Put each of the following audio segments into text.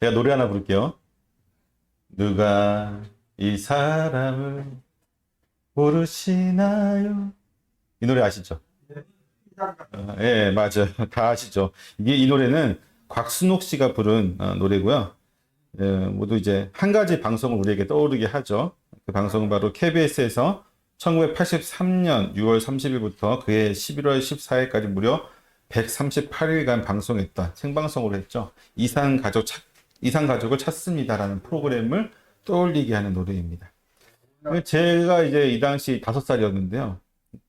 제가 노래 하나 부를게요. 누가 이 사람을 모르시나요? 이 노래 아시죠? 예, 맞아요. 다 아시죠? 이 노래는 곽순옥 씨가 부른 노래고요. 예, 모두 이제 한 가지 방송을 우리에게 떠오르게 하죠. 그 방송은 바로 KBS에서 1983년 6월 30일부터 그해 11월 14일까지 무려 138일간 방송했던 생방송으로 했죠. 이상 가족을 찾습니다라는 프로그램을 떠올리게 하는 노래입니다. 제가 이제 이 당시 5살이었는데요.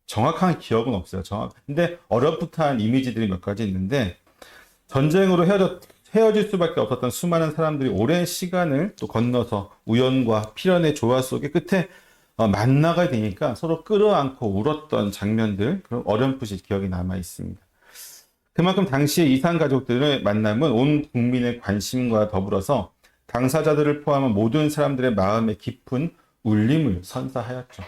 정확한 기억은 없어요. 근데 어렴풋한 이미지들이 몇 가지 있는데, 전쟁으로 헤어질 수밖에 없었던 수많은 사람들이 오랜 시간을 또 건너서 우연과 필연의 조화 속에 끝에 만나게 되니까 서로 끌어안고 울었던 장면들, 그런 어렴풋이 기억이 남아 있습니다. 그만큼 당시의 이산 가족들의 만남은 온 국민의 관심과 더불어서 당사자들을 포함한 모든 사람들의 마음에 깊은 울림을 선사하였죠.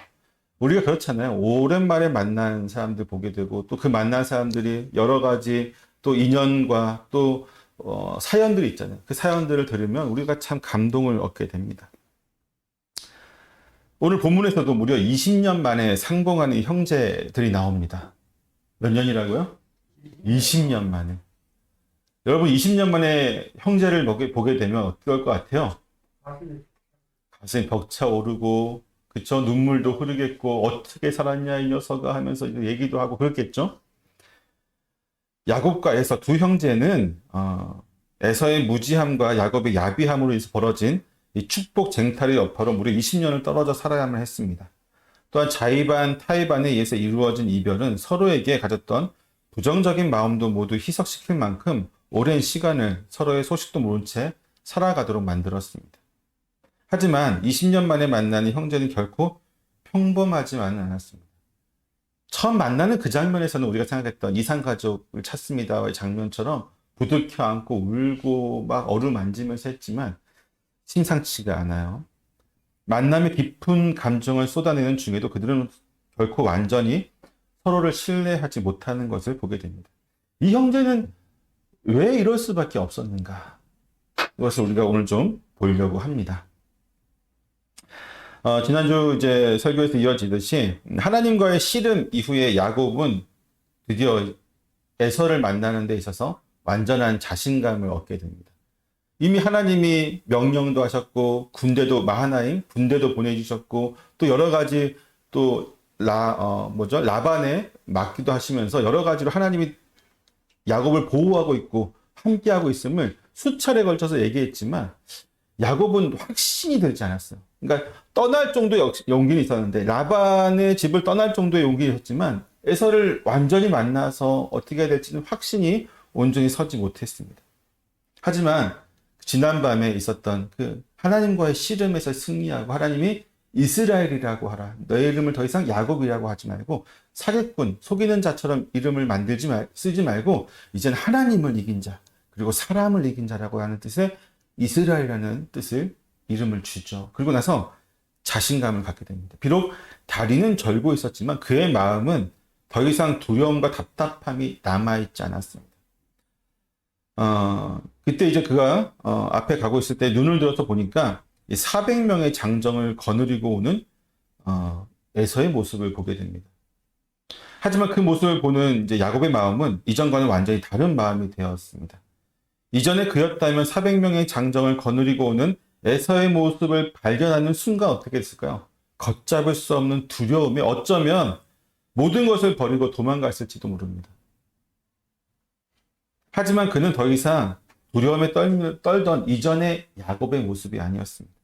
우리가 그렇잖아요. 오랜만에 만난 사람들 보게 되고, 또 그 만난 사람들이 여러 가지 또 인연과 또 사연들이 있잖아요. 그 사연들을 들으면 우리가 참 감동을 얻게 됩니다. 오늘 본문에서도 무려 20년 만에 상봉하는 형제들이 나옵니다. 몇 년이라고요? 20년 만에. 여러분, 20년 만에 형제를 보게 되면 어떨 것 같아요? 가슴이 벅차오르고, 그쵸? 눈물도 흐르겠고, 어떻게 살았냐, 이 녀석아 하면서 얘기도 하고 그렇겠죠? 야곱과 에서 두 형제는, 에서의 무지함과 야곱의 야비함으로 인해서 벌어진 이 축복 쟁탈의 여파로 무려 20년을 떨어져 살아야만 했습니다. 또한 자의반, 타의반에 의해서 이루어진 이별은 서로에게 가졌던 부정적인 마음도 모두 희석시킬 만큼 오랜 시간을 서로의 소식도 모른 채 살아가도록 만들었습니다. 하지만 20년 만에 만나는 형제는 결코 평범하지만은 않았습니다. 처음 만나는 그 장면에서는 우리가 생각했던 이산가족을 찾습니다의 장면처럼 부둥켜 안고 울고 막 어루만지면서 했지만 심상치가 않아요. 만남의 깊은 감정을 쏟아내는 중에도 그들은 결코 완전히 서로를 신뢰하지 못하는 것을 보게 됩니다. 이 형제는 왜 이럴 수밖에 없었는가? 이것을 우리가 오늘 좀 보려고 합니다. 지난주 이제 설교에서 이어지듯이 하나님과의 씨름 이후에 야곱은 드디어 에서를 만나는 데 있어서 완전한 자신감을 얻게 됩니다. 이미 하나님이 명령도 하셨고 군대도 마하나임 군대도 보내주셨고 또 여러 가지 또 라반에 맡기도 하시면서 여러 가지로 하나님이 야곱을 보호하고 있고 함께하고 있음을 수차례 걸쳐서 얘기했지만 야곱은 확신이 들지 않았어요. 그러니까 떠날 정도의 용기는 있었는데 라반의 집을 떠날 정도의 용기를 했지만 에서를 완전히 만나서 어떻게 해야 될지는 확신이 온전히 서지 못했습니다. 하지만 지난밤에 있었던 그 하나님과의 씨름에서 승리하고 하나님이 이스라엘이라고 하라. 너의 이름을 더 이상 야곱이라고 하지 말고 사기꾼, 속이는 자처럼 이름을 쓰지 말고 이제는 하나님을 이긴 자, 그리고 사람을 이긴 자라고 하는 뜻의 이스라엘이라는 뜻을 이름을 주죠. 그리고 나서 자신감을 갖게 됩니다. 비록 다리는 절고 있었지만 그의 마음은 더 이상 두려움과 답답함이 남아있지 않았습니다. 그때 이제 그가 앞에 가고 있을 때 눈을 들어서 보니까 400명의 장정을 거느리고 오는 에서의 모습을 보게 됩니다. 하지만 그 모습을 보는 이제 야곱의 마음은 이전과는 완전히 다른 마음이 되었습니다. 이전에 그였다면 400명의 장정을 거느리고 오는 에서의 모습을 발견하는 순간 어떻게 됐을까요? 걷잡을 수 없는 두려움에 어쩌면 모든 것을 버리고 도망갔을지도 모릅니다. 하지만 그는 더 이상 두려움에 떨던 이전의 야곱의 모습이 아니었습니다.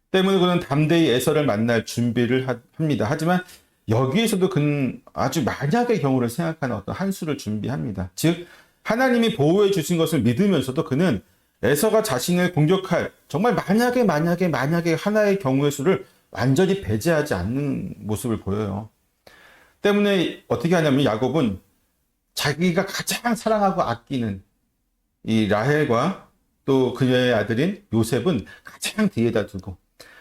때문에 그는 담대히 에서를 만날 준비를 합니다. 하지만 여기에서도 그는 아주 만약의 경우를 생각하는 어떤 한 수를 준비합니다. 즉 하나님이 보호해 주신 것을 믿으면서도 그는 에서가 자신을 공격할 정말 만약에 하나의 경우의 수를 완전히 배제하지 않는 모습을 보여요. 때문에 어떻게 하냐면 야곱은 자기가 가장 사랑하고 아끼는 이 라헬과 또 그녀의 아들인 요셉은 가장 뒤에다 두고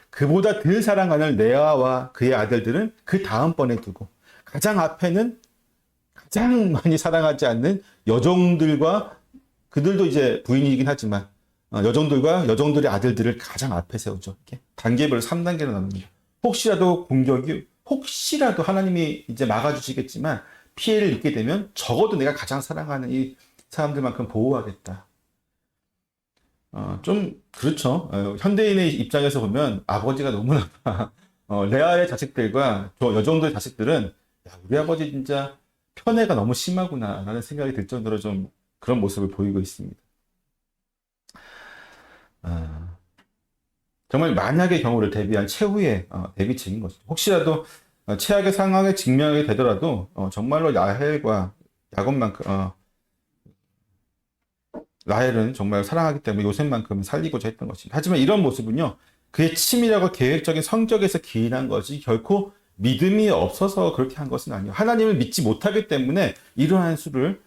그보다 덜 사랑하는 레아와 그의 아들들은 그 다음번에 두고 가장 앞에는 가장 많이 사랑하지 않는 여종들과 그들도 이제 부인이긴 하지만 여종들의 아들들을 가장 앞에 세우죠. 이렇게 단계별로 3단계로 나눕니다. 혹시라도 하나님이 이제 막아주시겠지만 피해를 입게 되면 적어도 내가 가장 사랑하는 이 사람들만큼 보호하겠다. 좀 그렇죠. 현대인의 입장에서 보면 아버지가 너무나 레아의 자식들과 여종들의 자식들은 우리 아버지 진짜 편애가 너무 심하구나 라는 생각이 들 정도로 좀 그런 모습을 보이고 있습니다. 정말 만약의 경우를 대비한 최후의 대비책인 것이죠. 혹시라도 최악의 상황에 직면하게 되더라도 정말로 라헬과 야곱만큼 라헬은 정말 사랑하기 때문에 요셉만큼 살리고자 했던 것입니다. 하지만 이런 모습은요, 그의 치밀하고 계획적인 성격에서 기인한 것이 결코 믿음이 없어서 그렇게 한 것은 아니에요. 하나님을 믿지 못하기 때문에 이러한 수를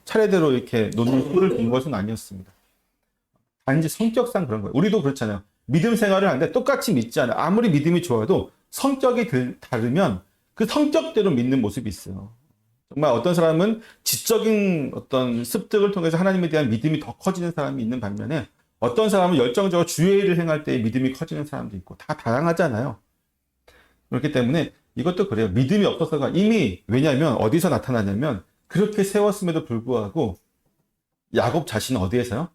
차례대로 이렇게 놓는 수를 둔 것은 아니었습니다. 단지 성격상 그런 거예요. 우리도 그렇잖아요. 믿음 생활을 하는데 똑같이 믿지 않아요. 아무리 믿음이 좋아도 성격이 다르면 그 성격대로 믿는 모습이 있어요. 정말 어떤 사람은 지적인 어떤 습득을 통해서 하나님에 대한 믿음이 더 커지는 사람이 있는 반면에 어떤 사람은 열정적으로 주의 일을 행할 때 믿음이 커지는 사람도 있고 다 다양하잖아요. 그렇기 때문에 이것도 그래요. 믿음이 없어서가 이미 왜냐하면 어디서 나타나냐면 그렇게 세웠음에도 불구하고 야곱 자신은 어디에서요?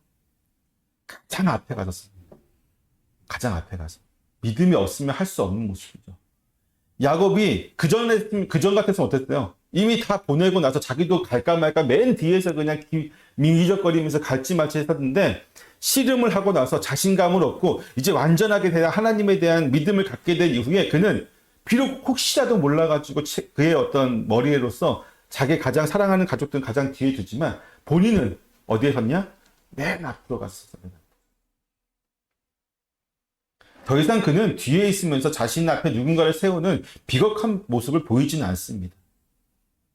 가장 앞에 가서 가장 앞에 가서 믿음이 없으면 할 수 없는 모습이죠. 야곱이 그전 같았으면 어땠어요? 이미 다 보내고 나서 자기도 갈까 말까 맨 뒤에서 그냥 민기적거리면서 갈지 말지 했었는데 씨름을 하고 나서 자신감을 얻고 이제 완전하게 대한 하나님에 대한 믿음을 갖게 된 이후에 그는 비록 혹시라도 몰라가지고 그의 어떤 머리로서 자기 가장 사랑하는 가족들은 가장 뒤에 두지만 본인은 어디에 섰냐? 맨 앞으로 갔었습니다. 더 이상 그는 뒤에 있으면서 자신 앞에 누군가를 세우는 비겁한 모습을 보이지는 않습니다.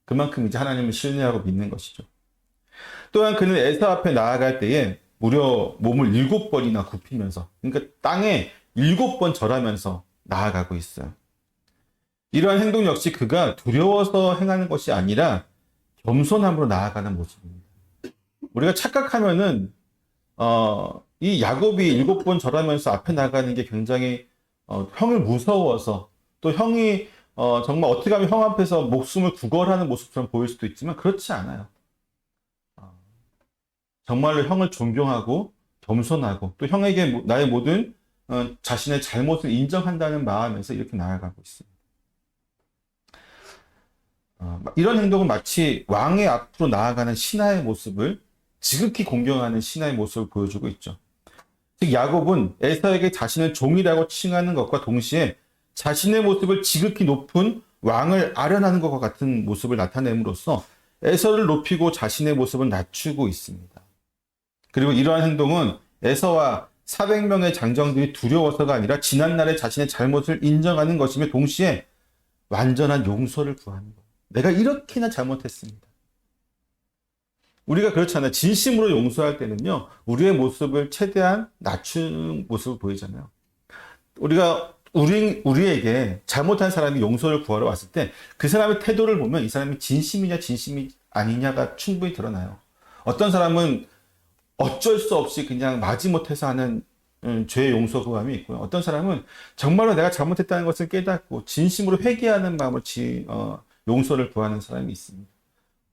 그만큼 이제 하나님을 신뢰하고 믿는 것이죠. 또한 그는 에서 앞에 나아갈 때에 무려 몸을 7번이나 굽히면서, 그러니까 땅에 7번 절하면서 나아가고 있어요. 이러한 행동 역시 그가 두려워서 행하는 것이 아니라 겸손함으로 나아가는 모습입니다. 우리가 착각하면은 이 야곱이 7번 절하면서 앞에 나가는 게 굉장히 형을 무서워서 또 형이 정말 어떻게 하면 형 앞에서 목숨을 구걸하는 모습처럼 보일 수도 있지만 그렇지 않아요. 정말로 형을 존경하고 겸손하고 또 형에게 나의 모든 자신의 잘못을 인정한다는 마음에서 이렇게 나아가고 있습니다. 이런 행동은 마치 왕의 앞으로 나아가는 신하의 모습을 지극히 공경하는 신하의 모습을 보여주고 있죠. 즉 야곱은 에서에게 자신을 종이라고 칭하는 것과 동시에 자신의 모습을 지극히 높은 왕을 아련하는 것과 같은 모습을 나타냄으로써 에서를 높이고 자신의 모습을 낮추고 있습니다. 그리고 이러한 행동은 에서와 400명의 장정들이 두려워서가 아니라 지난날의 자신의 잘못을 인정하는 것이며 동시에 완전한 용서를 구하는 것. 내가 이렇게나 잘못했습니다. 우리가 그렇잖아요. 진심으로 용서할 때는요, 우리의 모습을 최대한 낮추는 모습을 보이잖아요. 우리에게 잘못한 사람이 용서를 구하러 왔을 때 그 사람의 태도를 보면 이 사람이 진심이냐 진심이 아니냐가 충분히 드러나요. 어떤 사람은 어쩔 수 없이 그냥 마지못해서 하는 죄의 용서 구함이 있고요. 어떤 사람은 정말로 내가 잘못했다는 것을 깨닫고 진심으로 회개하는 마음으로 용서를 구하는 사람이 있습니다.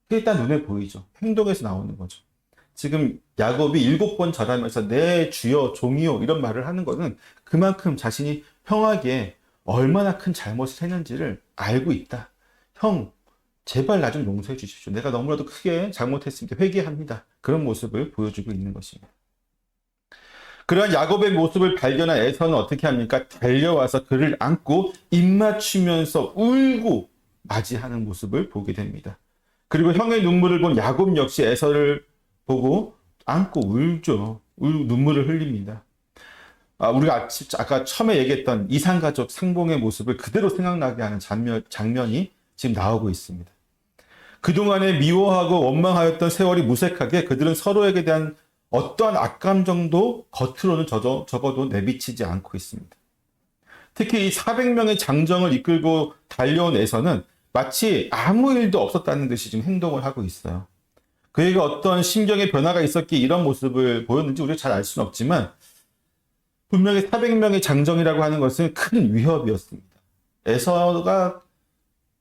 그게 일단 눈에 보이죠. 행동에서 나오는 거죠. 지금 야곱이 7번 절하면서 내 주여 종이요 이런 말을 하는 것은 그만큼 자신이 형에게 얼마나 큰 잘못을 했는지를 알고 있다. 형 제발 나 좀 용서해 주십시오. 내가 너무나도 크게 잘못했습니다. 회개합니다. 그런 모습을 보여주고 있는 것입니다. 그러한 야곱의 모습을 발견한 에서는 어떻게 합니까? 달려와서 그를 안고 입맞추면서 울고 맞이하는 모습을 보게 됩니다. 그리고 형의 눈물을 본 야곱 역시 에서를 보고 안고 울죠. 눈물을 흘립니다. 우리가 아까 처음에 얘기했던 이산가족 상봉의 모습을 그대로 생각나게 하는 장면이 지금 나오고 있습니다. 그동안에 미워하고 원망하였던 세월이 무색하게 그들은 서로에게 대한 어떠한 악감정도 겉으로는 적어도 내비치지 않고 있습니다. 특히 이 400명의 장정을 이끌고 달려온 에서는 마치 아무 일도 없었다는 듯이 지금 행동을 하고 있어요. 그에게 어떤 심경의 변화가 있었기에 이런 모습을 보였는지 우리가 잘 알 수는 없지만 분명히 400명의 장정이라고 하는 것은 큰 위협이었습니다. 에서가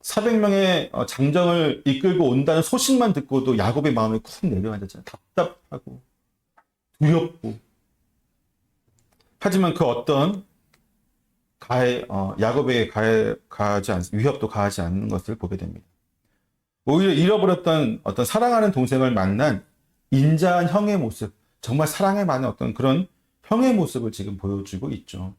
400명의 장정을 이끌고 온다는 소식만 듣고도 야곱의 마음이 쿵 내려앉았잖아요. 답답하고 두렵고. 하지만 그 어떤 야곱에게 위협도 가하지 않는 것을 보게 됩니다. 오히려 잃어버렸던 어떤 사랑하는 동생을 만난 인자한 형의 모습, 정말 사랑에 많은 어떤 그런 형의 모습을 지금 보여주고 있죠.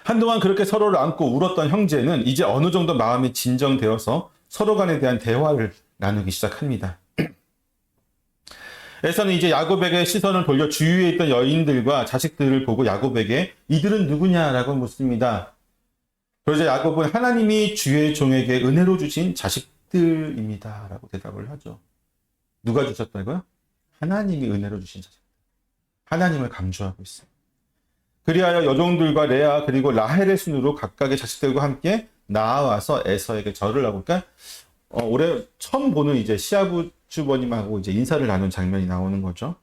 한동안 그렇게 서로를 안고 울었던 형제는 이제 어느 정도 마음이 진정되어서 서로 간에 대한 대화를 나누기 시작합니다. 에서는 이제 야곱에게 시선을 돌려 주위에 있던 여인들과 자식들을 보고 야곱에게 이들은 누구냐라고 묻습니다. 그러자 야곱은 하나님이 주의 종에게 은혜로 주신 자식들입니다 라고 대답을 하죠. 누가 주셨다고요? 하나님이 은혜로 주신 자식들. 하나님을 강조하고 있어요. 그리하여 여종들과 레아 그리고 라헬의 순으로 각각의 자식들과 함께 나아와서 에서에게 절을 하고, 그러니까 올해 처음 보는 이제 시아부 주버님하고 이제 인사를 나눈 장면이 나오는 거죠.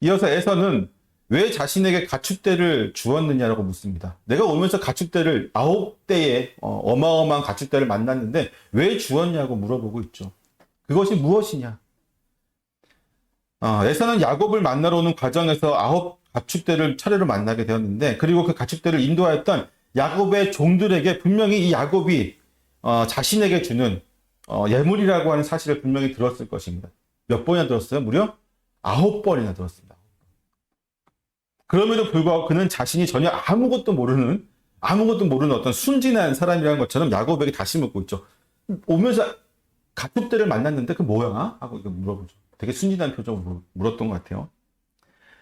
이어서 에서는 왜 자신에게 가축대를 주었느냐라고 묻습니다. 내가 오면서 가축대를 9대의 어마어마한 가축대를 만났는데 왜 주었냐고 물어보고 있죠. 그것이 무엇이냐? 에서는 야곱을 만나러 오는 과정에서 9 가축대를 차례로 만나게 되었는데, 그리고 그 가축대를 인도하였던 야곱의 종들에게 분명히 이 야곱이 자신에게 주는 예물이라고 하는 사실을 분명히 들었을 것입니다. 몇 번이나 들었어요? 무려 9번이나 들었습니다. 그럼에도 불구하고 그는 자신이 전혀 아무것도 모르는 어떤 순진한 사람이라는 것처럼 야곱에게 다시 묻고 있죠. 오면서 가축대를 만났는데 그 뭐야? 하고 이거 물어보죠. 되게 순진한 표정으로 물었던 것 같아요.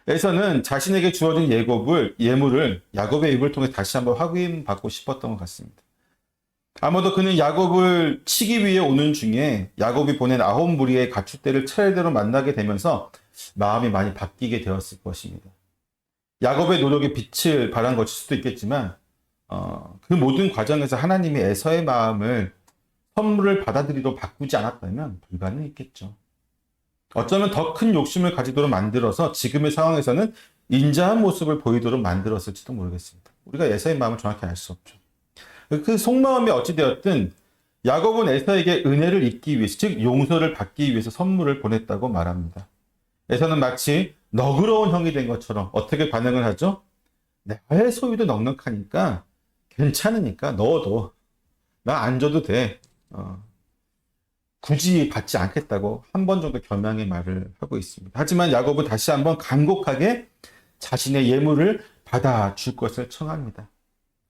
에서는 자신에게 주어진 예물을 야곱의 입을 통해 다시 한번 확인받고 싶었던 것 같습니다. 아마도 그는 야곱을 치기 위해 오는 중에 야곱이 보낸 9무리의 가축대를 차례대로 만나게 되면서 마음이 많이 바뀌게 되었을 것입니다. 야곱의 노력에 빛을 발한 것일 수도 있겠지만 그 모든 과정에서 하나님이 에서의 마음을 선물을 받아들이도록 바꾸지 않았다면 불가능했겠죠. 어쩌면 더 큰 욕심을 가지도록 만들어서 지금의 상황에서는 인자한 모습을 보이도록 만들었을지도 모르겠습니다. 우리가 에서의 마음을 정확히 알 수 없죠. 그 속마음이 어찌되었든 야곱은 에서에게 은혜를 입기 위해서, 즉 용서를 받기 위해서 선물을 보냈다고 말합니다. 에서는 마치 너그러운 형이 된 것처럼 어떻게 반응을 하죠? 나의 소유도 넉넉하니까 괜찮으니까 넣어도 나 안 줘도 돼. 굳이 받지 않겠다고 한 번 정도 겸양의 말을 하고 있습니다. 하지만 야곱은 다시 한번 간곡하게 자신의 예물을 받아줄 것을 청합니다.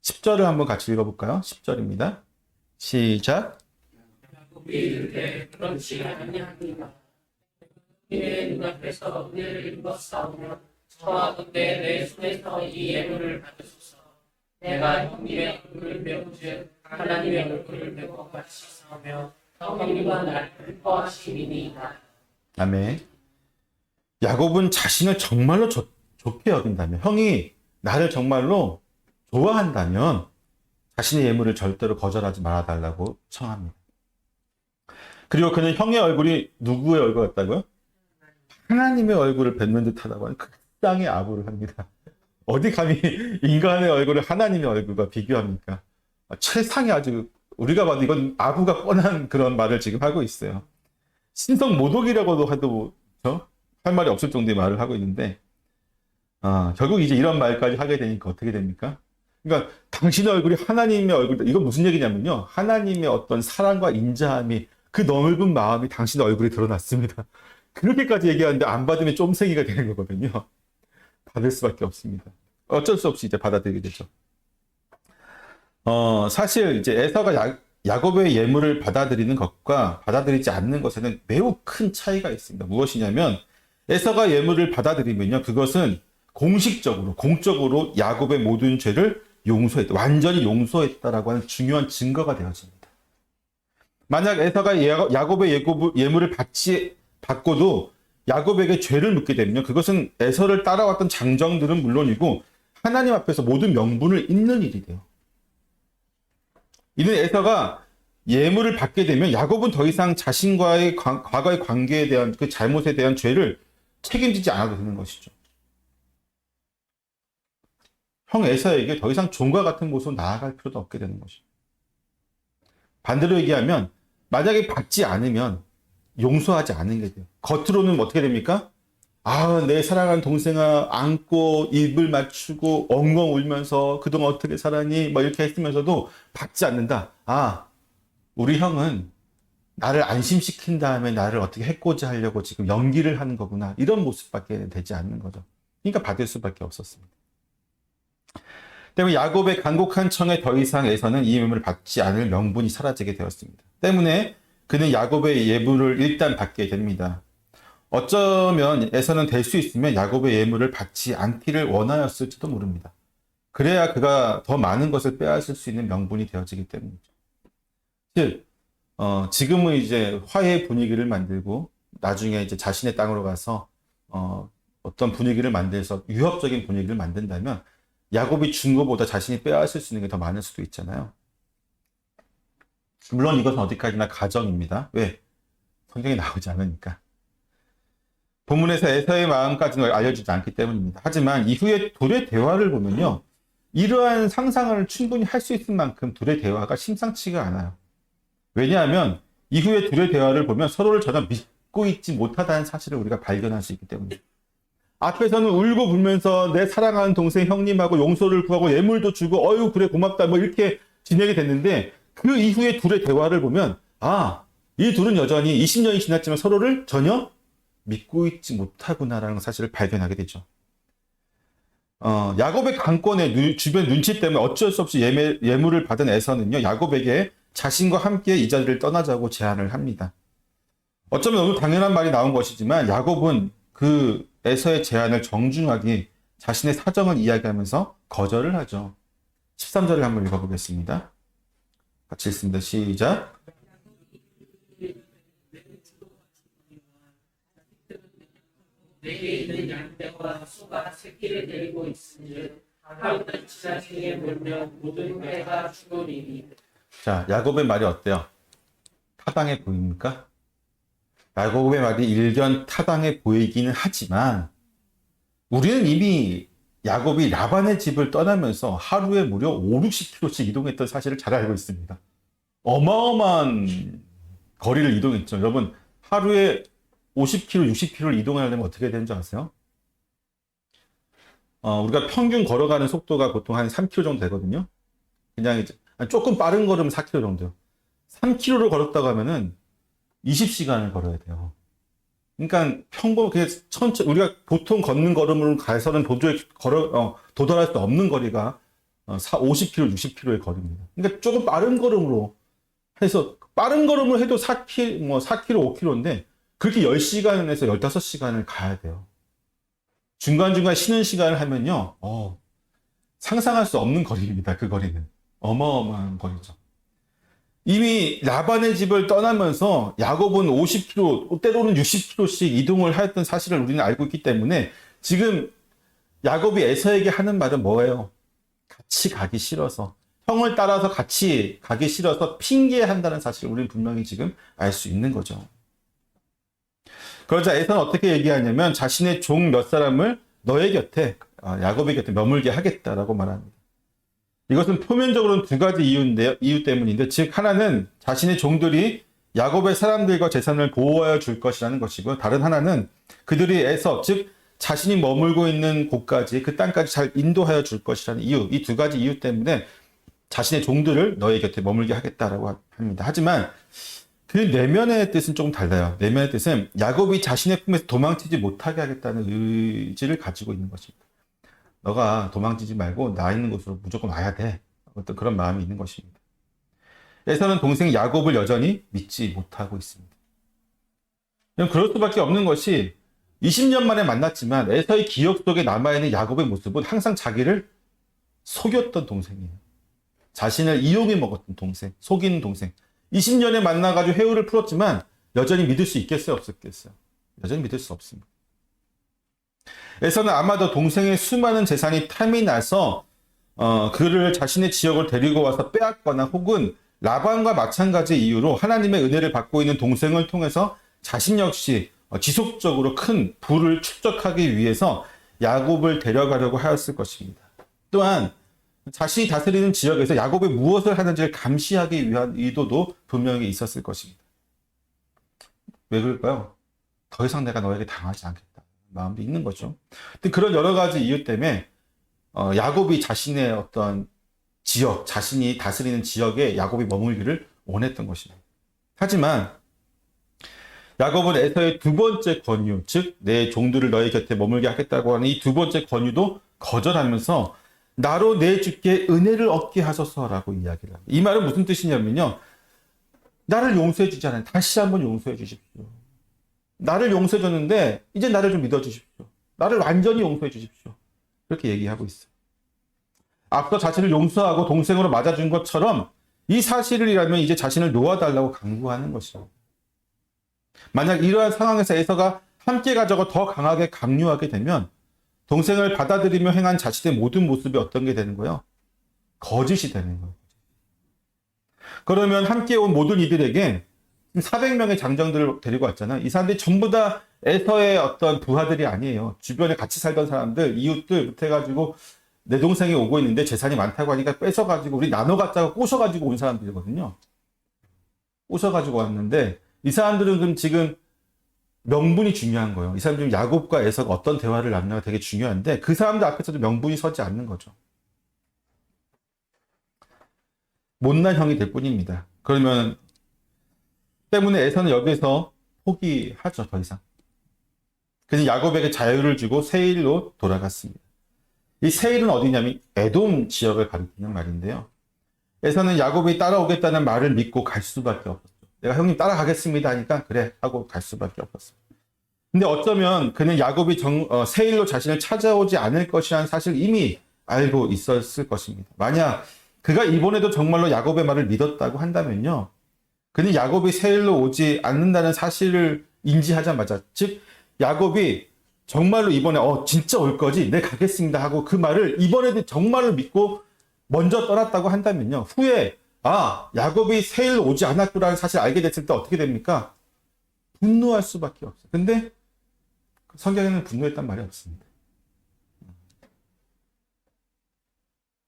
10절을 한번 같이 읽어볼까요? 10절입니다. 시작. 야곱이 이르되 그렇지 아니하니라. 내 눈앞에서 은혜를 입었사오며 청하건대 내 손에서 이 예물을 받으소서. 내가 형님의 얼굴을 배우즉 하나님의 얼굴을 배워 같이 싸우며 형님과 나를 기뻐하시리이다. 아멘. 야곱은 자신을 정말로 좋게 여긴다면, 형이 나를 정말로 좋아한다면 자신의 예물을 절대로 거절하지 말아달라고 청합니다. 그리고 그는 형의 얼굴이 누구의 얼굴이었다고요? 하나님의 얼굴을 뵙는 듯하다고 하는 극상의 아부를 합니다. 어디 감히 인간의 얼굴을 하나님의 얼굴과 비교합니까? 최상의 아주, 우리가 봐도 이건 아부가 뻔한 그런 말을 지금 하고 있어요. 신성 모독이라고도 해도 할 말이 없을 정도의 말을 하고 있는데, 결국 이제 이런 말까지 하게 되니까 어떻게 됩니까? 그러니까 당신의 얼굴이 하나님의 얼굴, 이건 무슨 얘기냐면요, 하나님의 어떤 사랑과 인자함이, 그 넓은 마음이 당신의 얼굴에 드러났습니다. 그렇게까지 얘기하는데 안 받으면 쫌생이가 되는 거거든요. 받을 수밖에 없습니다. 어쩔 수 없이 이제 받아들이게 되죠. 사실 이제 에서가 야곱의 예물을 받아들이는 것과 받아들이지 않는 것에는 매우 큰 차이가 있습니다. 무엇이냐면, 에서가 예물을 받아들이면요, 그것은 공적으로 야곱의 모든 죄를 용서했다, 완전히 용서했다라고 하는 중요한 증거가 되어집니다. 만약 에서가 야곱의 예물을 받고도 야곱에게 죄를 묻게 되면 그것은 에서를 따라왔던 장정들은 물론이고 하나님 앞에서 모든 명분을 잃는 일이 돼요. 이는 에서가 예물을 받게 되면 야곱은 더 이상 자신과의 과거의 관계에 대한 그 잘못에 대한 죄를 책임지지 않아도 되는 것이죠. 형 에서에게 더 이상 종과 같은 모습으로 나아갈 필요도 없게 되는 것이죠. 반대로 얘기하면 만약에 받지 않으면 용서하지 않는 게 돼요. 겉으로는 어떻게 됩니까? 아, 내 사랑하는 동생아 안고 입을 맞추고 엉엉 울면서 그동안 어떻게 살았니? 뭐 이렇게 했으면서도 받지 않는다. 아, 우리 형은 나를 안심시킨 다음에 나를 어떻게 해코지 하려고 지금 연기를 하는 거구나. 이런 모습밖에 되지 않는 거죠. 그러니까 받을 수밖에 없었습니다. 때문에 야곱의 간곡한 청에 더 이상 에서는 이 예물을 받지 않을 명분이 사라지게 되었습니다. 때문에 그는 야곱의 예물을 일단 받게 됩니다. 어쩌면 에서는 될 수 있으면 야곱의 예물을 받지 않기를 원하였을지도 모릅니다. 그래야 그가 더 많은 것을 빼앗을 수 있는 명분이 되어지기 때문이죠. 즉, 지금은 이제 화해의 분위기를 만들고 나중에 이제 자신의 땅으로 가서 어떤 분위기를 만들어서 유협적인 분위기를 만든다면 야곱이 준 것보다 자신이 빼앗을 수 있는 게 더 많을 수도 있잖아요. 물론 이것은 어디까지나 가정입니다. 왜? 성경에 나오지 않으니까. 본문에서 에서의 마음까지는 알려주지 않기 때문입니다. 하지만 이후에 둘의 대화를 보면요. 이러한 상상을 충분히 할 수 있을 만큼 둘의 대화가 심상치가 않아요. 왜냐하면 이후에 둘의 대화를 보면 서로를 전혀 믿고 있지 못하다는 사실을 우리가 발견할 수 있기 때문입니다. 앞에서는 울고 불면서 내 사랑하는 동생 형님하고 용서를 구하고 예물도 주고 어유 그래 고맙다 뭐 이렇게 진행이 됐는데 그 이후에 둘의 대화를 보면 아, 이 둘은 여전히 20년이 지났지만 서로를 전혀 믿고 있지 못하구나라는 사실을 발견하게 되죠. 야곱의 강권에 주변 눈치 때문에 어쩔 수 없이 예물을 받은 에서는요, 야곱에게 자신과 함께 이 자리를 떠나자고 제안을 합니다. 어쩌면 너무 당연한 말이 나온 것이지만 야곱은 그 에서의 제안을 정중하게 자신의 사정을 이야기하면서 거절을 하죠. 13절을 한번 읽어보겠습니다. 같이 읽습니다. 시작. 내게 있는 양떼와 소가 새끼를 데리고 있은즉 하루는 지자생에 물며 모든 배가 죽으리니. 자, 야곱의 말이 어때요? 타당해 보입니까? 야곱의 말이 일견 타당해 보이기는 하지만 우리는 이미 야곱이 라반의 집을 떠나면서 하루에 무려 5, 60km씩 이동했던 사실을 잘 알고 있습니다. 어마어마한 거리를 이동했죠. 여러분, 하루에 50km, 60km를 이동하려면 어떻게 되는지 아세요? 우리가 평균 걸어가는 속도가 보통 한 3km 정도 되거든요. 그냥 이제 조금 빠른 걸으면 4km 정도요. 3km를 걸었다고 하면은 20시간을 걸어야 돼요. 그러니까 그냥 천천히 우리가 보통 걷는 걸음으로 가서는 도저히 도달할 수 없는 거리가 50km, 60km의 거리입니다. 그러니까 조금 빠른 걸음으로 해서 빠른 걸음으로 해도 4km, 5km인데 그렇게 10시간에서 15시간을 가야 돼요. 중간중간 쉬는 시간을 하면요. 상상할 수 없는 거리입니다. 그 거리는. 어마어마한 거리죠. 이미 라반의 집을 떠나면서 야곱은 50km, 때로는 60km씩 이동을 하였던 사실을 우리는 알고 있기 때문에 지금 야곱이 에서에게 하는 말은 뭐예요? 같이 가기 싫어서, 형을 따라서 같이 가기 싫어서 핑계한다는 사실을 우리는 분명히 지금 알 수 있는 거죠. 그러자 에서는 어떻게 얘기하냐면 자신의 종 몇 사람을 너의 곁에, 야곱의 곁에 머물게 하겠다라고 말합니다. 이것은 표면적으로는 두 가지 이유 때문인데, 즉 하나는 자신의 종들이 야곱의 사람들과 재산을 보호하여 줄 것이라는 것이고, 다른 하나는 그들이 에서, 즉 자신이 머물고 있는 곳까지, 그 땅까지 잘 인도하여 줄 것이라는 이유, 이 두 가지 이유 때문에 자신의 종들을 너의 곁에 머물게 하겠다라고 합니다. 하지만 그 내면의 뜻은 조금 달라요. 내면의 뜻은 야곱이 자신의 품에서 도망치지 못하게 하겠다는 의지를 가지고 있는 것입니다. 너가 도망치지 말고 나 있는 곳으로 무조건 와야 돼. 어떤 그런 마음이 있는 것입니다. 에서는 동생 야곱을 여전히 믿지 못하고 있습니다. 그럴 수밖에 없는 것이 20년 만에 만났지만 에서의 기억 속에 남아있는 야곱의 모습은 항상 자기를 속였던 동생이에요. 자신을 이용해 먹었던 동생, 속이는 동생. 20년에 만나가지고 회유를 풀었지만 여전히 믿을 수 있겠어요? 없었겠어요? 여전히 믿을 수 없습니다. 에서는 아마도 동생의 수많은 재산이 탐이 나서 그를 자신의 지역을 데리고 와서 빼앗거나 혹은 라반과 마찬가지 이유로 하나님의 은혜를 받고 있는 동생을 통해서 자신 역시 지속적으로 큰 부를 축적하기 위해서 야곱을 데려가려고 하였을 것입니다. 또한 자신이 다스리는 지역에서 야곱이 무엇을 하는지를 감시하기 위한 의도도 분명히 있었을 것입니다. 왜 그럴까요? 더 이상 내가 너에게 당하지 않겠다 마음도 있는 거죠. 근데 그런 여러 가지 이유 때문에 야곱이 자신의 어떤 지역, 자신이 다스리는 지역에 야곱이 머물기를 원했던 것입니다. 하지만 야곱은 에서의 두 번째 권유, 즉 내 종들을 너희 곁에 머물게 하겠다고 하는 이 두 번째 권유도 거절하면서 나로 내 주께 은혜를 얻게 하소서라고 이야기를 합니다. 이 말은 무슨 뜻이냐면요. 나를 용서해 주지 않아요. 다시 한번 용서해 주십시오. 나를 용서해 줬는데 이제 나를 좀 믿어 주십시오. 나를 완전히 용서해 주십시오. 그렇게 얘기하고 있어요. 앞서 자신을 용서하고 동생으로 맞아준 것처럼 이 사실이라면 이제 자신을 놓아달라고 강구하는 것입니다. 만약 이러한 상황에서 에서가 함께 가자고 더 강하게 강요하게 되면 동생을 받아들이며 행한 자신의 모든 모습이 어떤 게 되는 거예요? 거짓이 되는 거예요. 그러면 함께 온 모든 이들에게 400명의 장정들을 데리고 왔잖아요. 이 사람들이 전부 다 에서의 어떤 부하들이 아니에요. 주변에 같이 살던 사람들, 이웃들부터 해가지고 내 동생이 오고 있는데 재산이 많다고 하니까 뺏어가지고 우리 나눠 갖자고 꼬셔가지고 온 사람들이거든요. 꼬셔가지고 왔는데 이 사람들은 그럼 지금 명분이 중요한 거예요. 이 사람들은 야곱과 에서가 어떤 대화를 나누냐가 되게 중요한데 그 사람들 앞에서도 명분이 서지 않는 거죠. 못난 형이 될 뿐입니다. 그러면 때문에 에서는 여기서 포기하죠. 더 이상. 그는 야곱에게 자유를 주고 세일로 돌아갔습니다. 이 세일은 어디냐면 에돔 지역을 가리키는 말인데요. 에서는 야곱이 따라오겠다는 말을 믿고 갈 수밖에 없었죠. 내가 형님 따라가겠습니다 하니까 그래 하고 갈 수밖에 없었어요. 근데 어쩌면 그는 야곱이 세일로 자신을 찾아오지 않을 것이라는 사실을 이미 알고 있었을 것입니다. 만약 그가 이번에도 정말로 야곱의 말을 믿었다고 한다면요. 그는 야곱이 세일로 오지 않는다는 사실을 인지하자마자, 즉 야곱이 정말로 이번에 진짜 올 거지 내 가겠습니다 하고 그 말을 이번에도 정말로 믿고 먼저 떠났다고 한다면요. 후에 야곱이 세일로 오지 않았구나라는 사실을 알게 됐을 때 어떻게 됩니까? 분노할 수밖에 없어요. 근데 성경에는 분노했단 말이 없습니다.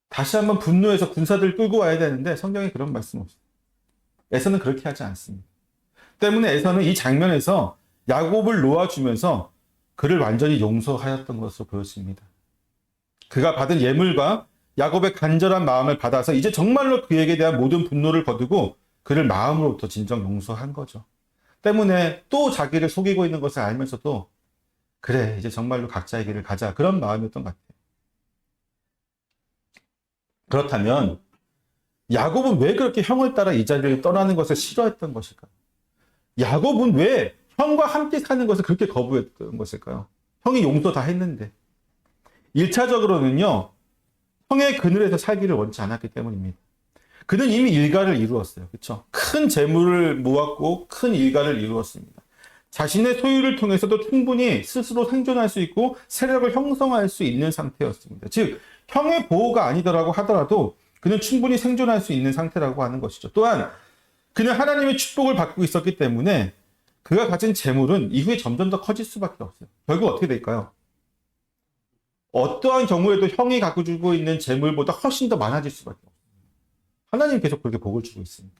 다시 한번 분노해서 군사들을 끌고 와야 되는데 성경에 그런 말씀 없어요. 에서는 그렇게 하지 않습니다. 때문에 에서는 이 장면에서 야곱을 놓아주면서 그를 완전히 용서하였던 것으로 보여집니다. 그가 받은 예물과 야곱의 간절한 마음을 받아서 이제 정말로 그에게 대한 모든 분노를 거두고 그를 마음으로부터 진정 용서한 거죠. 때문에 또 자기를 속이고 있는 것을 알면서도 그래 이제 정말로 각자의 길을 가자 그런 마음이었던 것 같아요. 그렇다면 야곱은 왜 그렇게 형을 따라 이 자리를 떠나는 것을 싫어했던 것일까? 야곱은 왜 형과 함께 사는 것을 그렇게 거부했던 것일까요? 형이 용서 다 했는데. 1차적으로는요. 형의 그늘에서 살기를 원치 않았기 때문입니다. 그는 이미 일가를 이루었어요. 그렇죠? 큰 재물을 모았고 큰 일가를 이루었습니다. 자신의 소유를 통해서도 충분히 스스로 생존할 수 있고 세력을 형성할 수 있는 상태였습니다. 즉 형의 보호가 아니더라고 하더라도 그는 충분히 생존할 수 있는 상태라고 하는 것이죠. 또한 그는 하나님의 축복을 받고 있었기 때문에 그가 가진 재물은 이후에 점점 더 커질 수밖에 없어요. 결국 어떻게 될까요? 어떠한 경우에도 형이 갖고 주고 있는 재물보다 훨씬 더 많아질 수밖에 없어요. 하나님 계속 그렇게 복을 주고 있습니다.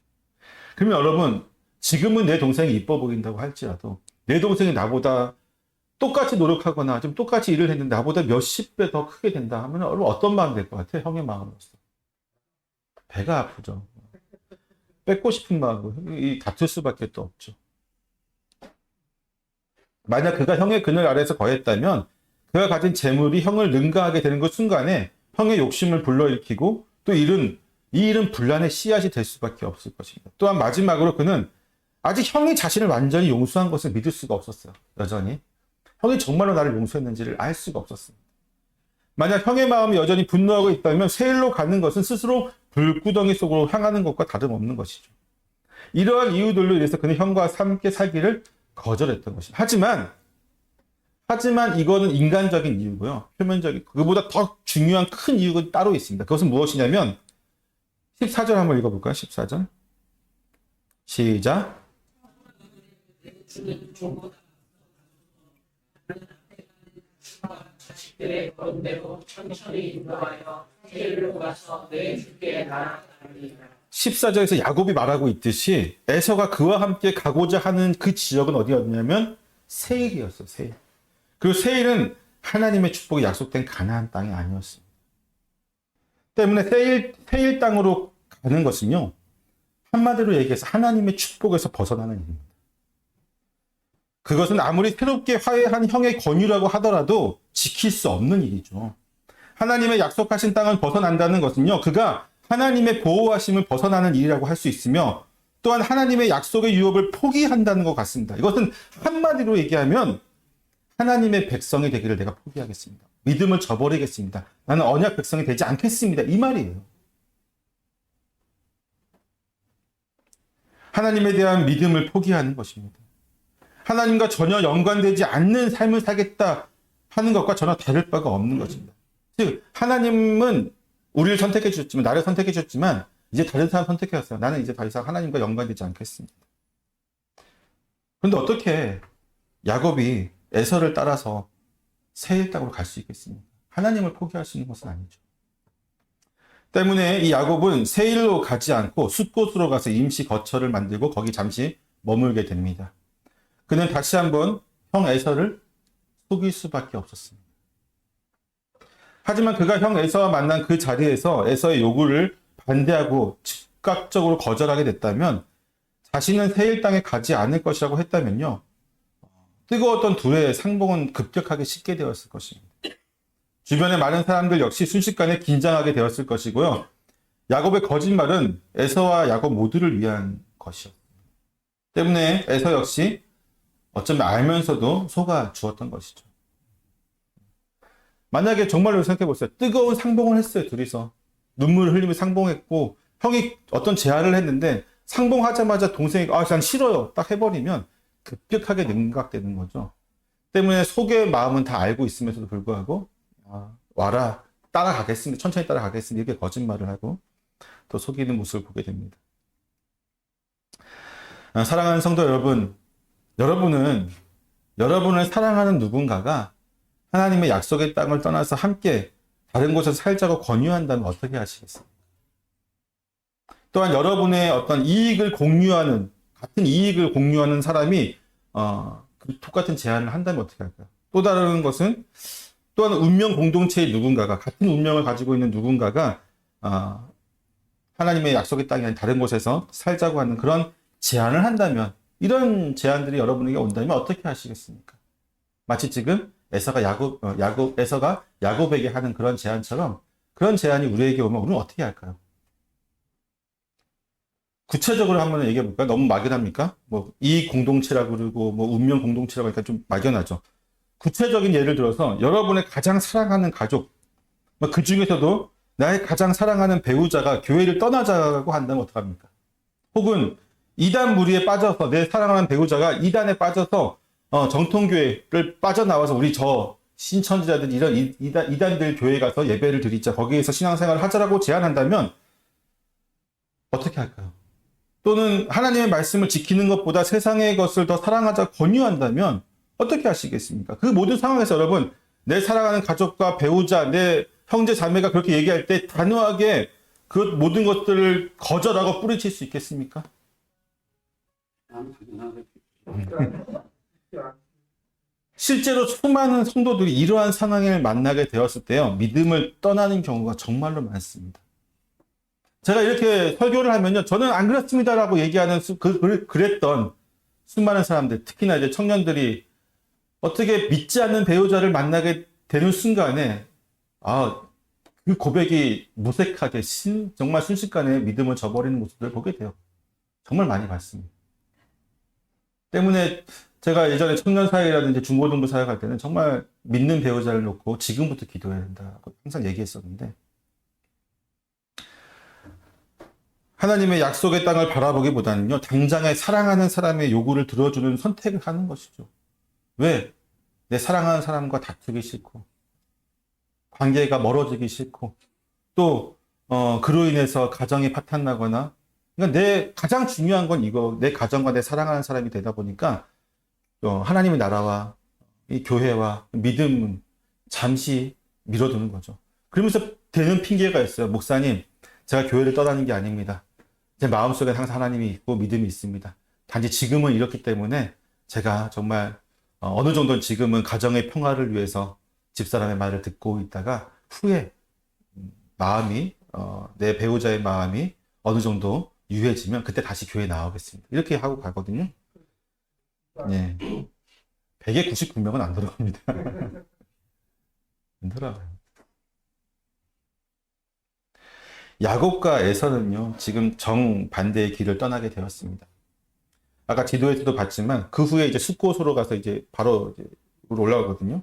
그러면 여러분, 지금은 내 동생이 이뻐 보인다고 할지라도 내 동생이 나보다 똑같이 노력하거나 좀 똑같이 일을 했는데 나보다 몇십 배 더 크게 된다 하면 여러분 어떤 마음이 될 것 같아요? 형의 마음으로서. 배가 아프죠. 뺏고 싶은 마음으로 다툴 수밖에 또 없죠. 만약 그가 형의 그늘 아래에서 거했다면 그가 가진 재물이 형을 능가하게 되는 그 순간에 형의 욕심을 불러일으키고 또 이 일은 분란의 씨앗이 될 수밖에 없을 것입니다. 또한 마지막으로 그는 아직 형이 자신을 완전히 용서한 것을 믿을 수가 없었어요. 여전히. 형이 정말로 나를 용서했는지를 알 수가 없었습니다. 만약 형의 마음이 여전히 분노하고 있다면 세일로 가는 것은 스스로 불구덩이 속으로 향하는 것과 다름없는 것이죠. 이러한 이유들로 인해서 그는 형과 함께 살기를 거절했던 것입니다. 하지만 이거는 인간적인 이유고요. 표면적인 그보다 더 중요한 큰 이유가 따로 있습니다. 그것은 무엇이냐면 14절 한번 읽어볼까요? 14절. 시작. 주는 종보다 자식들의 거름대로 천천히 인도하여 세일로 가서 내 주께 나아가리라. 14절에서 야곱이 말하고 있듯이 에서가 그와 함께 가고자 하는 그 지역은 어디였냐면 세일이었어요. 세일. 그리고 세일은 하나님의 축복이 약속된 가나안 땅이 아니었습니다. 때문에 세일 땅으로 가는 것은요, 한마디로 얘기해서 하나님의 축복에서 벗어나는 일입니다. 그것은 아무리 새롭게 화해한 형의 권유라고 하더라도 지킬 수 없는 일이죠. 하나님의 약속하신 땅을 벗어난다는 것은요, 그가 하나님의 보호하심을 벗어나는 일이라고 할 수 있으며, 또한 하나님의 약속의 유업을 포기한다는 것 같습니다. 이것은 한마디로 얘기하면 하나님의 백성이 되기를 내가 포기하겠습니다. 믿음을 저버리겠습니다. 나는 언약 백성이 되지 않겠습니다. 이 말이에요. 하나님에 대한 믿음을 포기하는 것입니다. 하나님과 전혀 연관되지 않는 삶을 살겠다 하는 것과 전혀 다를 바가 없는 것입니다. 즉, 하나님은 우리를 선택해 주셨지만, 나를 선택해 주셨지만, 이제 다른 사람 선택해왔어요. 나는 이제 더 이상 하나님과 연관되지 않겠습니다. 그런데 어떻게 야곱이 에서를 따라서 세일 땅으로 갈 수 있겠습니까? 하나님을 포기할 수 있는 것은 아니죠. 때문에 이 야곱은 세일로 가지 않고 숫곳으로 가서 임시 거처를 만들고 거기 잠시 머물게 됩니다. 그는 다시 한번 형 에서를 속일 수밖에 없었습니다. 하지만 그가 형 에서와 만난 그 자리에서 에서의 요구를 반대하고 즉각적으로 거절하게 됐다면, 자신은 세일 땅에 가지 않을 것이라고 했다면요, 뜨거웠던 둘의 상봉은 급격하게 식게 되었을 것입니다. 주변의 많은 사람들 역시 순식간에 긴장하게 되었을 것이고요. 야곱의 거짓말은 에서와 야곱 모두를 위한 것이었습니다. 때문에 에서 역시 어쩌면 알면서도 속아 주었던 것이죠. 만약에 정말로 생각해 보세요. 뜨거운 상봉을 했어요, 둘이서. 눈물을 흘리며 상봉했고, 형이 어떤 제안을 했는데, 상봉하자마자 동생이, 난 싫어요. 딱 해버리면 급격하게 냉각되는 거죠. 때문에 속의 마음은 다 알고 있음에도 불구하고, 와라, 따라가겠습니다. 천천히 따라가겠습니다. 이렇게 거짓말을 하고, 또 속이는 모습을 보게 됩니다. 사랑하는 성도 여러분, 여러분을 사랑하는 누군가가 하나님의 약속의 땅을 떠나서 함께 다른 곳에서 살자고 권유한다면 어떻게 하시겠습니까? 또한 여러분의 어떤 같은 이익을 공유하는 사람이 그 똑같은 제안을 한다면 어떻게 할까요? 또 다른 것은, 또한 운명 공동체의 누군가가, 같은 운명을 가지고 있는 누군가가 하나님의 약속의 땅이 아닌 다른 곳에서 살자고 하는 그런 제안을 한다면, 이런 제안들이 여러분에게 온다면 어떻게 하시겠습니까? 마치 지금 에서가 야곱에게 하는 그런 제안처럼, 그런 제안이 우리에게 오면 우리는 어떻게 할까요? 구체적으로 한번 얘기해 볼까요? 너무 막연합니까? 이익 공동체라고 그러고, 운명 공동체라고 하니까 좀 막연하죠. 구체적인 예를 들어서, 여러분의 가장 사랑하는 가족, 그 중에서도 나의 가장 사랑하는 배우자가 교회를 떠나자고 한다면 어떡합니까? 혹은 이단 무리에 빠져서, 내 사랑하는 배우자가 이단에 빠져서 정통교회를 빠져나와서 우리 신천지자들 이런 이단들 교회에 가서 예배를 드리자, 거기에서 신앙생활을 하자라고 제안한다면 어떻게 할까요? 또는 하나님의 말씀을 지키는 것보다 세상의 것을 더 사랑하자 권유한다면 어떻게 하시겠습니까? 그 모든 상황에서 여러분, 내 사랑하는 가족과 배우자, 내 형제 자매가 그렇게 얘기할 때 단호하게 그 모든 것들을 거절하고 뿌리칠 수 있겠습니까? 실제로 수많은 성도들이 이러한 상황을 만나게 되었을 때요, 믿음을 떠나는 경우가 정말로 많습니다. 제가 이렇게 설교를 하면요, 저는 안 그렇습니다라고 얘기하는 그랬던 수많은 사람들, 특히나 이제 청년들이 어떻게 믿지 않는 배우자를 만나게 되는 순간에 그 고백이 무색하게 정말 순식간에 믿음을 저버리는 모습들을 보게 돼요. 정말 많이 봤습니다. 때문에 제가 예전에 청년사역이라든지 중고등부 사역할 때는 정말 믿는 배우자를 놓고 지금부터 기도해야 된다고 항상 얘기했었는데, 하나님의 약속의 땅을 바라보기보다는요, 당장에 사랑하는 사람의 요구를 들어주는 선택을 하는 것이죠. 왜? 내 사랑하는 사람과 다투기 싫고, 관계가 멀어지기 싫고, 또 그로 인해서 가정이 파탄나거나 그러니까 내 가장 중요한 건 이거, 내 가정과 내 사랑하는 사람이 되다 보니까 하나님의 나라와 이 교회와 믿음은 잠시 미뤄두는 거죠. 그러면서 되는 핑계가 있어요. 목사님, 제가 교회를 떠나는 게 아닙니다. 제 마음속에 항상 하나님이 있고 믿음이 있습니다. 단지 지금은 이렇기 때문에 제가 정말 어느 정도는 지금은 가정의 평화를 위해서 집사람의 말을 듣고 있다가 후에 마음이 내 배우자의 마음이 어느 정도 유해지면 그때 다시 교회에 나오겠습니다. 이렇게 하고 가거든요. 예. 100에 99명은 안 돌아갑니다. 안 돌아가요. 야곱과 에서는요, 지금 정반대의 길을 떠나게 되었습니다. 아까 지도에서도 봤지만 그 후에 이제 숫곳으로 가서 이제 바로 이제 올라오거든요.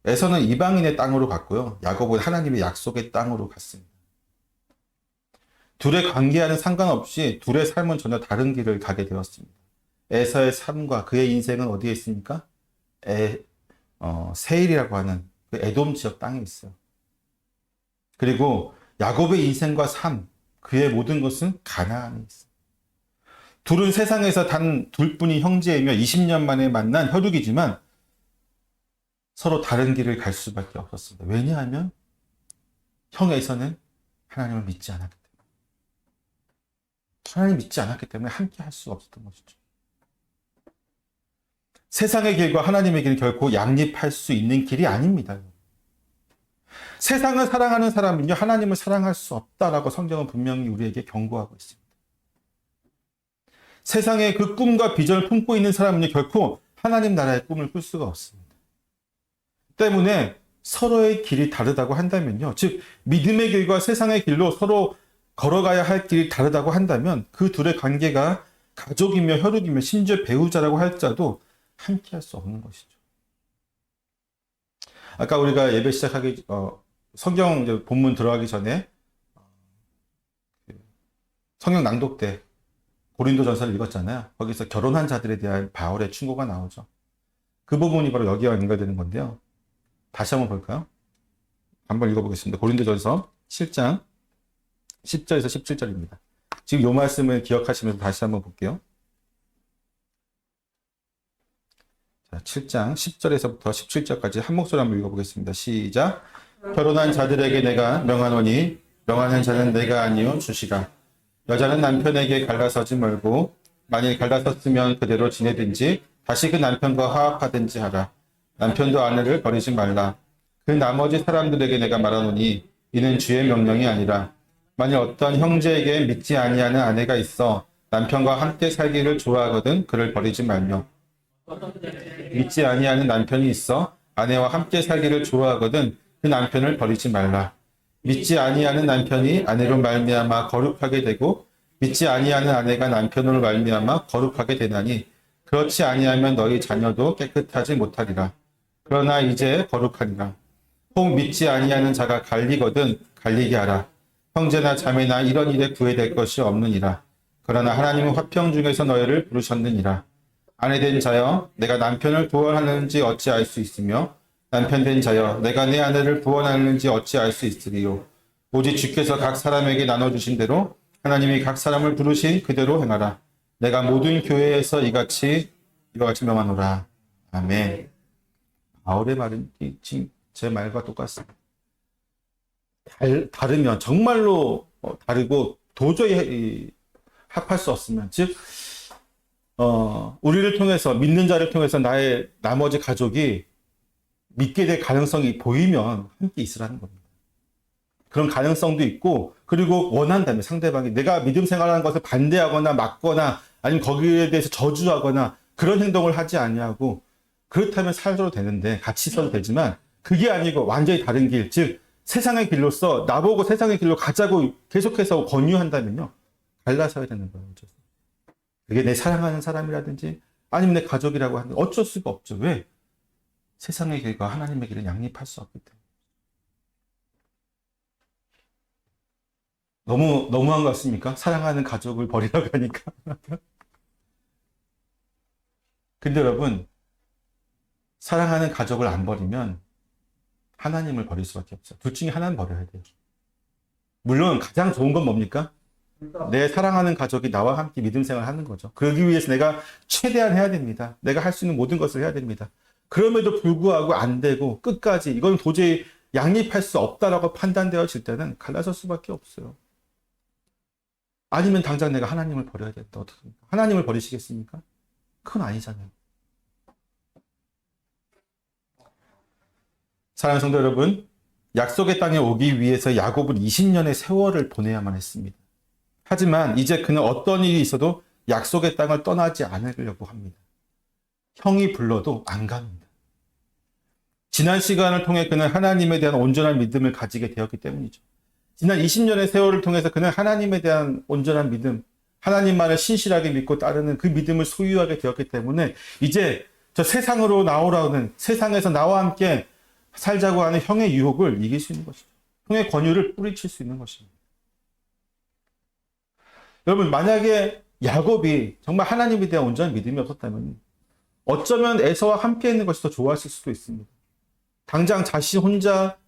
에서는 이방인의 땅으로 갔고요. 야곱은 하나님의 약속의 땅으로 갔습니다. 둘의 관계와는 상관없이 둘의 삶은 전혀 다른 길을 가게 되었습니다. 에서의 삶과 그의 인생은 어디에 있습니까? 세일이라고 하는 그 에돔 지역 땅에 있어요. 그리고 야곱의 인생과 삶, 그의 모든 것은 가나안에 있어요. 둘은 세상에서 단 둘뿐이 형제이며 20년 만에 만난 혈육이지만 서로 다른 길을 갈 수밖에 없었습니다. 왜냐하면 형 에서는 하나님을 믿지 않았기 때문에. 하나님을 믿지 않았기 때문에 함께 할 수가 없었던 것이죠. 세상의 길과 하나님의 길은 결코 양립할 수 있는 길이 아닙니다. 세상을 사랑하는 사람은요, 하나님을 사랑할 수 없다라고 성경은 분명히 우리에게 경고하고 있습니다. 세상의 그 꿈과 비전을 품고 있는 사람은요, 결코 하나님 나라의 꿈을 꿀 수가 없습니다. 때문에 서로의 길이 다르다고 한다면요, 즉 믿음의 길과 세상의 길로 서로 걸어가야 할 길이 다르다고 한다면 그 둘의 관계가 가족이며 혈육이며 심지어 배우자라고 할지라도 함께 할 수 없는 것이죠. 아까 우리가 예배 시작하기 성경 이제 본문 들어가기 전에 성경 낭독 때 고린도전서를 읽었잖아요. 거기서 결혼한 자들에 대한 바울의 충고가 나오죠. 그 부분이 바로 여기와 연결되는 건데요. 다시 한번 볼까요? 한번 읽어보겠습니다. 고린도전서 7장 10절에서 17절입니다. 지금 이 말씀을 기억하시면서 다시 한번 볼게요. 자, 7장 10절에서부터 17절까지 한 목소리 한번 읽어보겠습니다. 시작. 결혼한 자들에게 내가 명하노니 명하는 자는 내가 아니요 주시라. 여자는 남편에게 갈라서지 말고 만일 갈라섰으면 그대로 지내든지 다시 그 남편과 화합하든지 하라. 남편도 아내를 버리지 말라. 그 나머지 사람들에게 내가 말하노니 이는 주의 명령이 아니라 만일 어떤 형제에게 믿지 아니하는 아내가 있어 남편과 함께 살기를 좋아하거든 그를 버리지 말며 믿지 아니하는 남편이 있어 아내와 함께 살기를 좋아하거든 그 남편을 버리지 말라. 믿지 아니하는 남편이 아내로 말미암아 거룩하게 되고 믿지 아니하는 아내가 남편으로 말미암아 거룩하게 되나니 그렇지 아니하면 너희 자녀도 깨끗하지 못하리라. 그러나 이제 거룩하니라. 혹 믿지 아니하는 자가 갈리거든 갈리게 하라. 형제나 자매나 이런 일에 구애될 것이 없느니라. 그러나 하나님은 화평 중에서 너희를 부르셨느니라. 아내된 자여 내가 남편을 구원하는지 어찌 알 수 있으며 남편된 자여 내가 내 아내를 구원하는지 어찌 알 수 있으리요. 오직 주께서 각 사람에게 나눠주신 대로 하나님이 각 사람을 부르신 그대로 행하라. 내가 모든 교회에서 이와 같이 명하노라. 아멘. 바울의 말은 지금 제 말과 똑같습니다. 다르면 정말로 다르고 도저히 합할 수 없으면 즉 우리를 통해서 믿는 자를 통해서 나의 나머지 가족이 믿게 될 가능성이 보이면 함께 있으라는 겁니다. 그런 가능성도 있고 그리고 원한다면 상대방이 내가 믿음 생활하는 것을 반대하거나 막거나 아니면 거기에 대해서 저주하거나 그런 행동을 하지 아니하고 그렇다면 살도 되는데 같이 있어도 되지만 그게 아니고 완전히 다른 길, 즉 세상의 길로서 나보고 세상의 길로 가자고 계속해서 권유한다면요 갈라서야 되는 거예요. 그게 내 사랑하는 사람이라든지 아니면 내 가족이라고 하는 어쩔 수가 없죠. 왜? 세상의 길과 하나님의 길은 양립할 수 없기 때문에. 너무한 것 같습니까? 사랑하는 가족을 버리라고 하니까. 근데 여러분, 사랑하는 가족을 안 버리면 하나님을 버릴 수밖에 없어요. 둘 중에 하나는 버려야 돼요. 물론 가장 좋은 건 뭡니까? 내 사랑하는 가족이 나와 함께 믿음 생활을 하는 거죠. 그러기 위해서 내가 최대한 해야 됩니다. 내가 할 수 있는 모든 것을 해야 됩니다. 그럼에도 불구하고 안 되고 끝까지 이건 도저히 양립할 수 없다라고 판단되어질 때는 갈라설 수밖에 없어요. 아니면 당장 내가 하나님을 버려야 된다. 어떻습니까? 하나님을 버리시겠습니까? 그건 아니잖아요. 사랑하는 성도 여러분, 약속의 땅에 오기 위해서 야곱은 20년의 세월을 보내야만 했습니다. 하지만 이제 그는 어떤 일이 있어도 약속의 땅을 떠나지 않으려고 합니다. 형이 불러도 안 갑니다. 지난 시간을 통해 그는 하나님에 대한 온전한 믿음을 가지게 되었기 때문이죠. 지난 20년의 세월을 통해서 그는 하나님에 대한 온전한 믿음, 하나님만을 신실하게 믿고 따르는 그 믿음을 소유하게 되었기 때문에 이제 저 세상으로 나오라는, 세상에서 나와 함께 살자고 하는 형의 유혹을 이길 수 있는 것이죠. 형의 권유를 뿌리칠 수 있는 것입니다. 여러분, 만약에 야곱이 정말 하나님에 대한 온전한 믿음이 없었다면 어쩌면 에서와 함께 있는 것이 더 좋았을 수도 있습니다. 당장 자신 혼자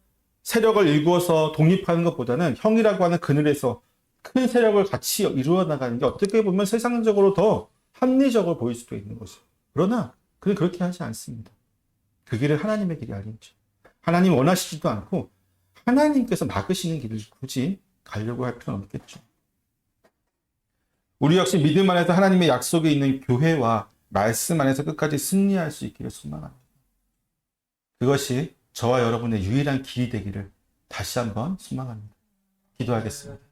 세력을 일구어서 독립하는 것보다는 형이라고 하는 그늘에서 큰 세력을 같이 이루어 나가는 게 어떻게 보면 세상적으로 더 합리적으로 보일 수도 있는 것이죠. 그러나 그는 그렇게 하지 않습니다. 그 길은 하나님의 길이 아니죠. 하나님 원하시지도 않고 하나님께서 막으시는 길을 굳이 가려고 할 필요는 없겠죠. 우리 역시 믿음 안에서 하나님의 약속이 있는 교회와 말씀 안에서 끝까지 승리할 수 있기를 소망합니다. 그것이 저와 여러분의 유일한 길이 되기를 다시 한번 소망합니다. 기도하겠습니다.